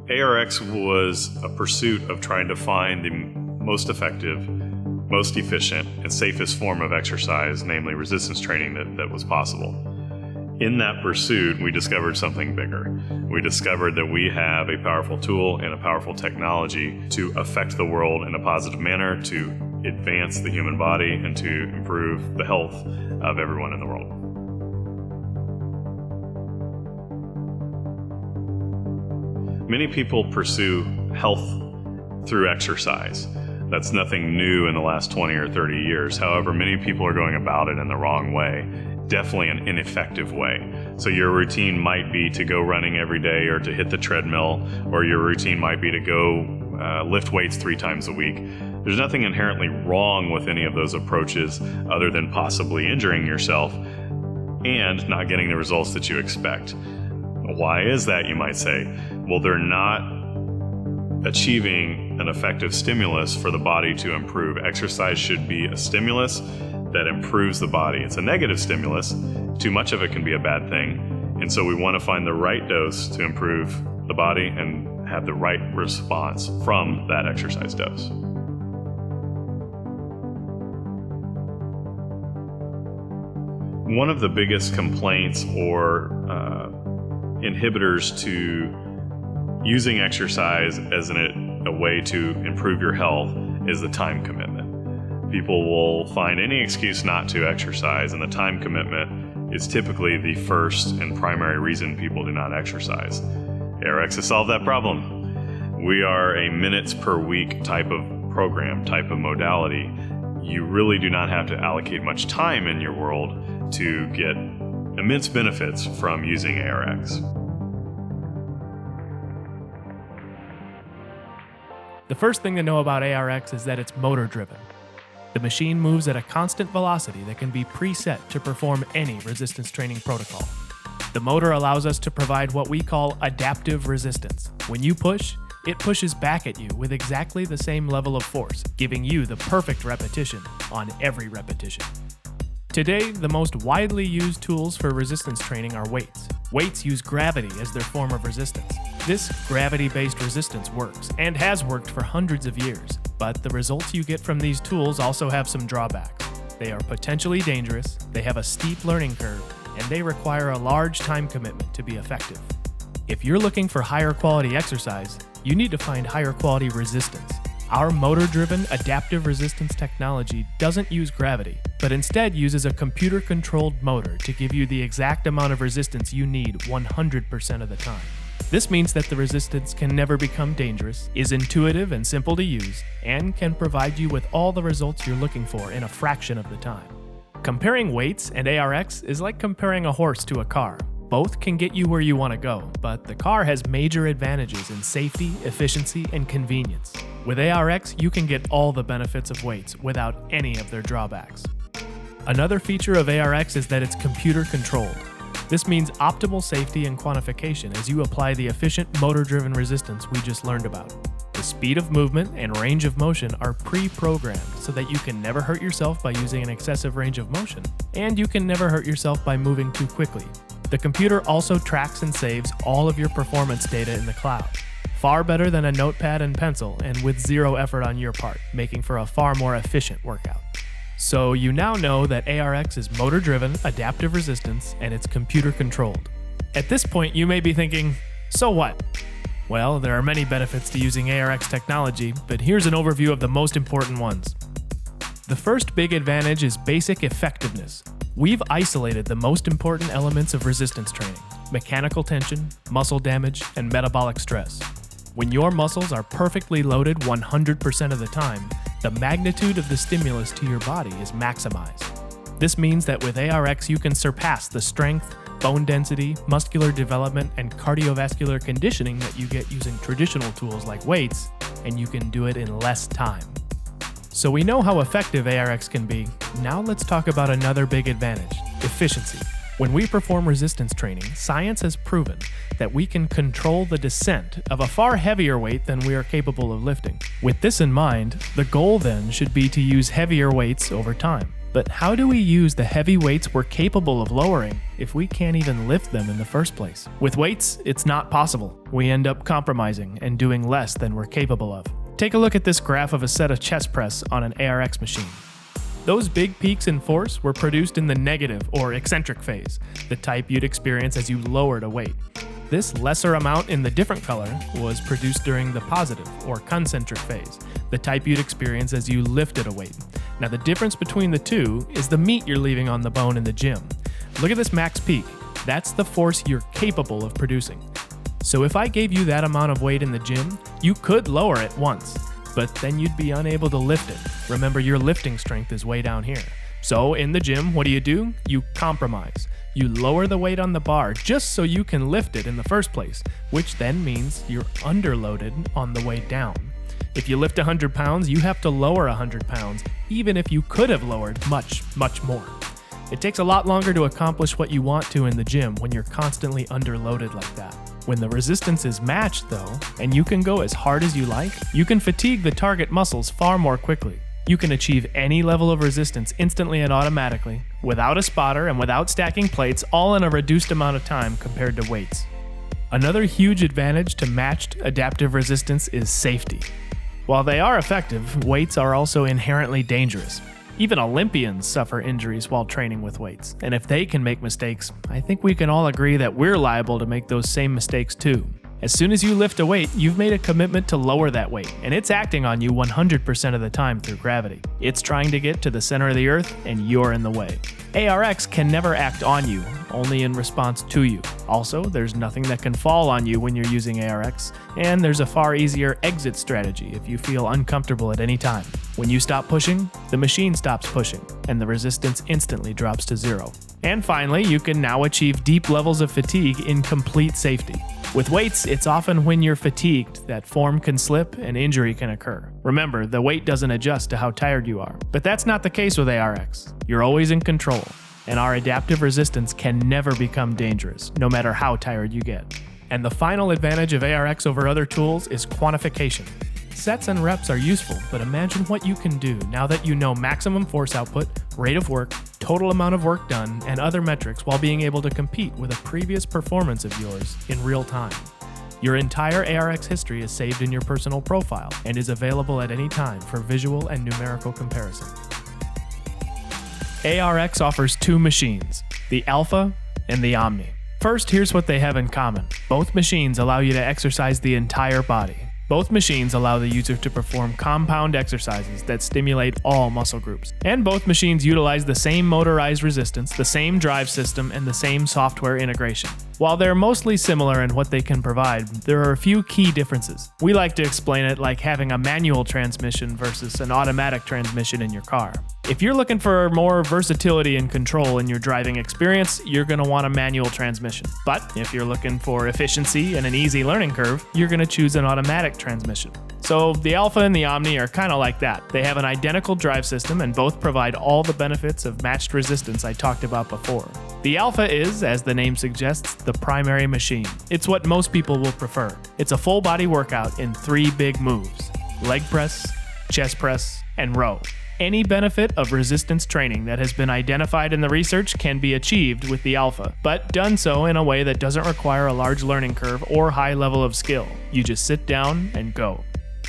ARX was a pursuit of trying to find the most effective, most efficient, and safest form of exercise, namely resistance training, that was possible. In that pursuit, we discovered something bigger. We discovered that we have a powerful tool and a powerful technology to affect the world in a positive manner, to advance the human body, and to improve the health of everyone in the world. Many people pursue health through exercise. That's nothing new in the last 20 or 30 years. However, many people are going about it in the wrong way, definitely an ineffective way. So your routine might be to go running every day or to hit the treadmill, or your routine might be to go lift weights 3 times a week. There's nothing inherently wrong with any of those approaches other than possibly injuring yourself and not getting the results that you expect. Why is that, you might say? Well, they're not achieving an effective stimulus for the body to improve. Exercise should be a stimulus that improves the body. It's a negative stimulus. Too much of it can be a bad thing. And so we want to find the right dose to improve the body and have the right response from that exercise dose. One of the biggest complaints or inhibitors to using exercise as a way to improve your health is the time commitment. People will find any excuse not to exercise, and the time commitment is typically the first and primary reason people do not exercise. ARX has solved that problem. We are a minutes per week type of program, type of modality. You really do not have to allocate much time in your world to get immense benefits from using ARX. The first thing to know about ARX is that it's motor-driven. The machine moves at a constant velocity that can be preset to perform any resistance training protocol. The motor allows us to provide what we call adaptive resistance. When you push, it pushes back at you with exactly the same level of force, giving you the perfect repetition on every repetition. Today, the most widely used tools for resistance training are weights. Weights use gravity as their form of resistance. This gravity-based resistance works, and has worked for hundreds of years, but the results you get from these tools also have some drawbacks. They are potentially dangerous, they have a steep learning curve, and they require a large time commitment to be effective. If you're looking for higher quality exercise, you need to find higher quality resistance. Our motor-driven adaptive resistance technology doesn't use gravity, but instead uses a computer-controlled motor to give you the exact amount of resistance you need 100% of the time. This means that the resistance can never become dangerous, is intuitive and simple to use, and can provide you with all the results you're looking for in a fraction of the time. Comparing weights and ARX is like comparing a horse to a car. Both can get you where you want to go, but the car has major advantages in safety, efficiency, and convenience. With ARX, you can get all the benefits of weights without any of their drawbacks. Another feature of ARX is that it's computer-controlled. This means optimal safety and quantification as you apply the efficient motor-driven resistance we just learned about. The speed of movement and range of motion are pre-programmed so that you can never hurt yourself by using an excessive range of motion, and you can never hurt yourself by moving too quickly. The computer also tracks and saves all of your performance data in the cloud. Far better than a notepad and pencil, and with zero effort on your part, making for a far more efficient workout. So you now know that ARX is motor-driven, adaptive resistance, and it's computer-controlled. At this point, you may be thinking, so what? Well, there are many benefits to using ARX technology, but here's an overview of the most important ones. The first big advantage is basic effectiveness. We've isolated the most important elements of resistance training: mechanical tension, muscle damage, and metabolic stress. When your muscles are perfectly loaded 100% of the time, the magnitude of the stimulus to your body is maximized. This means that with ARX you can surpass the strength, bone density, muscular development, and cardiovascular conditioning that you get using traditional tools like weights, and you can do it in less time. So we know how effective ARX can be. Now let's talk about another big advantage: efficiency. When we perform resistance training, science has proven that we can control the descent of a far heavier weight than we are capable of lifting. With this in mind, the goal then should be to use heavier weights over time. But how do we use the heavy weights we're capable of lowering if we can't even lift them in the first place? With weights, it's not possible. We end up compromising and doing less than we're capable of. Take a look at this graph of a set of chest press on an ARX machine. Those big peaks in force were produced in the negative or eccentric phase, the type you'd experience as you lowered a weight. This lesser amount in the different color was produced during the positive or concentric phase, the type you'd experience as you lifted a weight. Now the difference between the two is the meat you're leaving on the bone in the gym. Look at this max peak. That's the force you're capable of producing. So if I gave you that amount of weight in the gym, you could lower it once, but then you'd be unable to lift it. Remember, your lifting strength is way down here. So in the gym, what do? You compromise. You lower the weight on the bar just so you can lift it in the first place, which then means you're underloaded on the way down. If you lift 100 pounds, you have to lower 100 pounds, even if you could have lowered much, much more. It takes a lot longer to accomplish what you want to in the gym when you're constantly underloaded like that. When the resistance is matched, though, and you can go as hard as you like, you can fatigue the target muscles far more quickly. You can achieve any level of resistance instantly and automatically, without a spotter and without stacking plates, all in a reduced amount of time compared to weights. Another huge advantage to matched adaptive resistance is safety. While they are effective, weights are also inherently dangerous. Even Olympians suffer injuries while training with weights, and if they can make mistakes, I think we can all agree that we're liable to make those same mistakes too. As soon as you lift a weight, you've made a commitment to lower that weight, and it's acting on you 100% of the time through gravity. It's trying to get to the center of the earth, and you're in the way. ARX can never act on you, only in response to you. Also, there's nothing that can fall on you when you're using ARX, and there's a far easier exit strategy if you feel uncomfortable at any time. When you stop pushing, the machine stops pushing, and the resistance instantly drops to zero. And finally, you can now achieve deep levels of fatigue in complete safety. With weights, it's often when you're fatigued that form can slip and injury can occur. Remember, the weight doesn't adjust to how tired you are. But that's not the case with ARX. You're always in control, and our adaptive resistance can never become dangerous, no matter how tired you get. And the final advantage of ARX over other tools is quantification. Sets and reps are useful, but imagine what you can do now that you know maximum force output, rate of work, total amount of work done, and other metrics while being able to compete with a previous performance of yours in real time. Your entire ARX history is saved in your personal profile and is available at any time for visual and numerical comparison. ARX offers two machines, the Alpha and the Omni. First, here's what they have in common. Both machines allow you to exercise the entire body. Both machines allow the user to perform compound exercises that stimulate all muscle groups. And both machines utilize the same motorized resistance, the same drive system, and the same software integration. While they're mostly similar in what they can provide, there are a few key differences. We like to explain it like having a manual transmission versus an automatic transmission in your car. If you're looking for more versatility and control in your driving experience, you're going to want a manual transmission. But if you're looking for efficiency and an easy learning curve, you're going to choose an automatic transmission. So the Alpha and the Omni are kind of like that. They have an identical drive system and both provide all the benefits of matched resistance I talked about before. The Alpha is, as the name suggests, the primary machine. It's what most people will prefer. It's a full body workout in 3 big moves: leg press, chest press, and row. Any benefit of resistance training that has been identified in the research can be achieved with the Alpha, but done so in a way that doesn't require a large learning curve or high level of skill. You just sit down and go.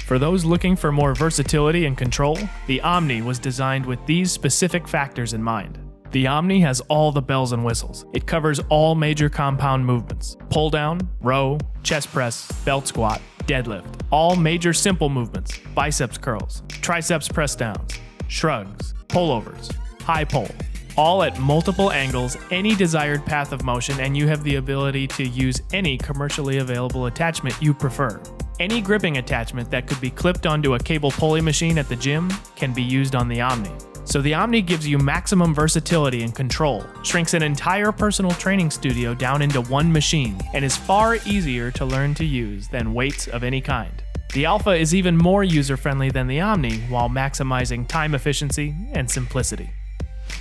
For those looking for more versatility and control, the Omni was designed with these specific factors in mind. The Omni has all the bells and whistles. It covers all major compound movements: pull down, row, chest press, belt squat, deadlift. All major simple movements: biceps curls, triceps press downs, shrugs, pullovers, high pull. All at multiple angles, any desired path of motion, and you have the ability to use any commercially available attachment you prefer. Any gripping attachment that could be clipped onto a cable pulley machine at the gym can be used on the Omni. So the Omni gives you maximum versatility and control, shrinks an entire personal training studio down into one machine, and is far easier to learn to use than weights of any kind. The Alpha is even more user-friendly than the Omni while maximizing time efficiency and simplicity.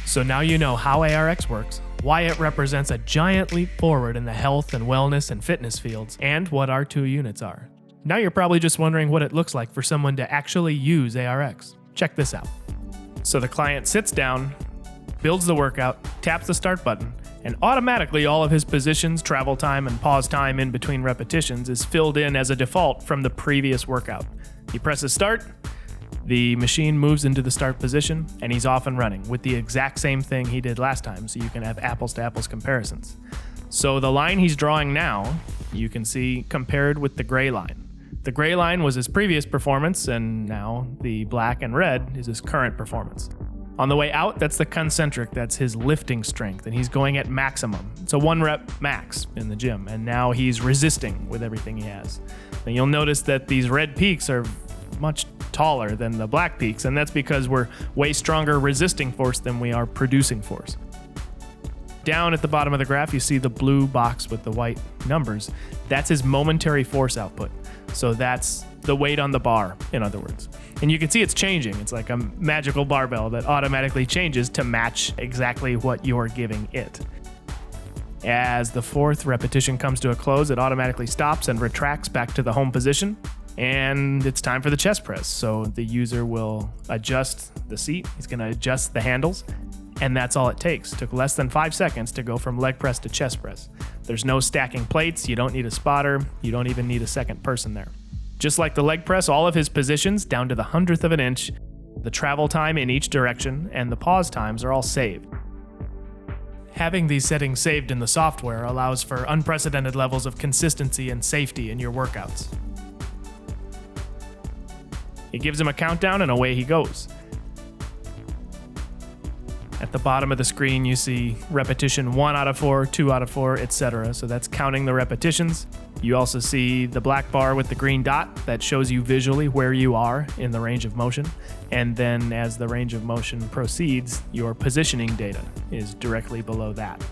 So now you know how ARX works, why it represents a giant leap forward in the health and wellness and fitness fields, and what our two units are. Now you're probably just wondering what it looks like for someone to actually use ARX. Check this out. So the client sits down, builds the workout, taps the start button, and automatically all of his positions, travel time, and pause time in between repetitions is filled in as a default from the previous workout. He presses start, the machine moves into the start position, and he's off and running with the exact same thing he did last time, so you can have apples to apples comparisons. So the line he's drawing now, you can see compared with the gray line. The gray line was his previous performance, and now the black and red is his current performance. On the way out, that's the concentric, that's his lifting strength, and he's going at maximum. It's a 1 rep max in the gym, and now he's resisting with everything he has. And you'll notice that these red peaks are much taller than the black peaks, and that's because we're way stronger resisting force than we are producing force. Down at the bottom of the graph, you see the blue box with the white numbers. That's his momentary force output. So that's the weight on the bar, in other words. And you can see it's changing. It's like a magical barbell that automatically changes to match exactly what you're giving it. As the 4th repetition comes to a close, it automatically stops and retracts back to the home position. And it's time for the chest press. So the user will adjust the seat. He's going to adjust the handles. And that's all it takes. It took less than 5 seconds to go from leg press to chest press. There's no stacking plates. You don't need a spotter. You don't even need a second person there. Just like the leg press, all of his positions down to the 100th of an inch, the travel time in each direction, and the pause times are all saved. Having these settings saved in the software allows for unprecedented levels of consistency and safety in your workouts. It gives him a countdown and away he goes. At the bottom of the screen, you see repetition 1 out of 4, 2 out of 4, etc. So that's counting the repetitions. You also see the black bar with the green dot that shows you visually where you are in the range of motion. And then as the range of motion proceeds, your positioning data is directly below that.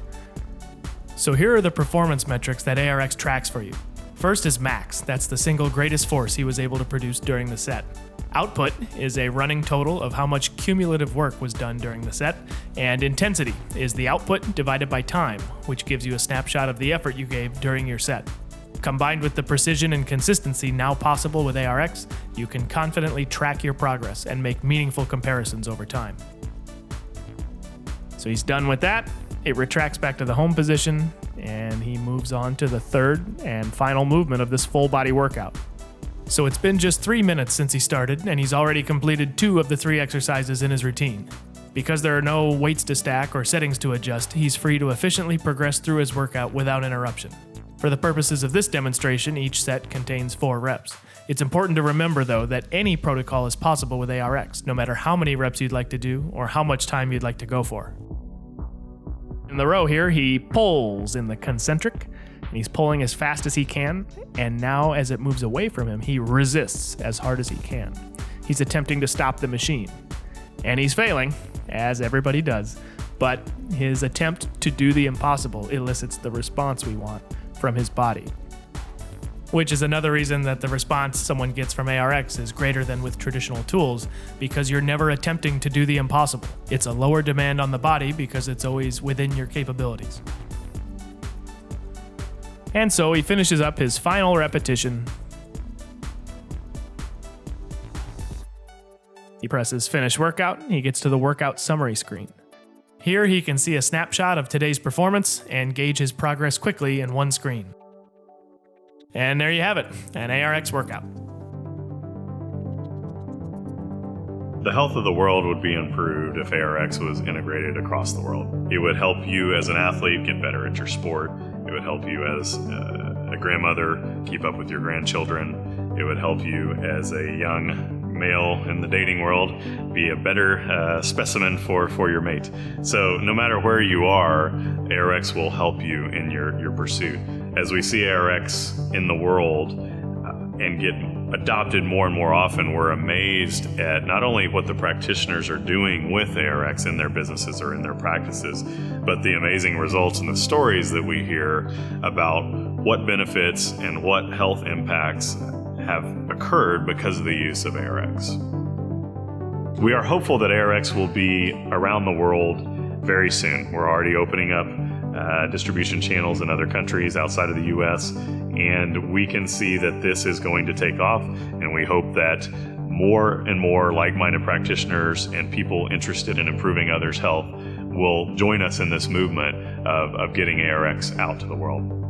So here are the performance metrics that ARX tracks for you. First is max. That's the single greatest force he was able to produce during the set. Output is a running total of how much cumulative work was done during the set, and intensity is the output divided by time, which gives you a snapshot of the effort you gave during your set. Combined with the precision and consistency now possible with ARX, you can confidently track your progress and make meaningful comparisons over time. So he's done with that. It retracts back to the home position, and he moves on to the 3rd and final movement of this full body workout. So it's been just 3 minutes since he started, and he's already completed 2 of the 3 exercises in his routine. Because there are no weights to stack or settings to adjust, he's free to efficiently progress through his workout without interruption. For the purposes of this demonstration, each set contains 4 reps. It's important to remember, though, that any protocol is possible with ARX, no matter how many reps you'd like to do or how much time you'd like to go for. In the row here, he pulls in the concentric, and he's pulling as fast as he can, and now as it moves away from him, he resists as hard as he can. He's attempting to stop the machine, and he's failing, as everybody does, but his attempt to do the impossible elicits the response we want from his body. Which is another reason that the response someone gets from ARX is greater than with traditional tools, because you're never attempting to do the impossible. It's a lower demand on the body because it's always within your capabilities. And so he finishes up his final repetition. He presses finish workout, and he gets to the workout summary screen. Here he can see a snapshot of today's performance and gauge his progress quickly in one screen. And there you have it, an ARX workout. The health of the world would be improved if ARX was integrated across the world. It would help you as an athlete get better at your sport. It would help you as a grandmother keep up with your grandchildren. It would help you as a young male in the dating world be a better specimen for your mate. So no matter where you are, ARX will help you in your pursuit. As we see ARX in the world and get adopted more and more often, we're amazed at not only what the practitioners are doing with ARX in their businesses or in their practices, but the amazing results and the stories that we hear about what benefits and what health impacts have occurred because of the use of ARX. We are hopeful that ARX will be around the world very soon. We're already opening up distribution channels in other countries outside of the US, and we can see that this is going to take off, and we hope that more and more like-minded practitioners and people interested in improving others' health will join us in this movement of getting ARX out to the world.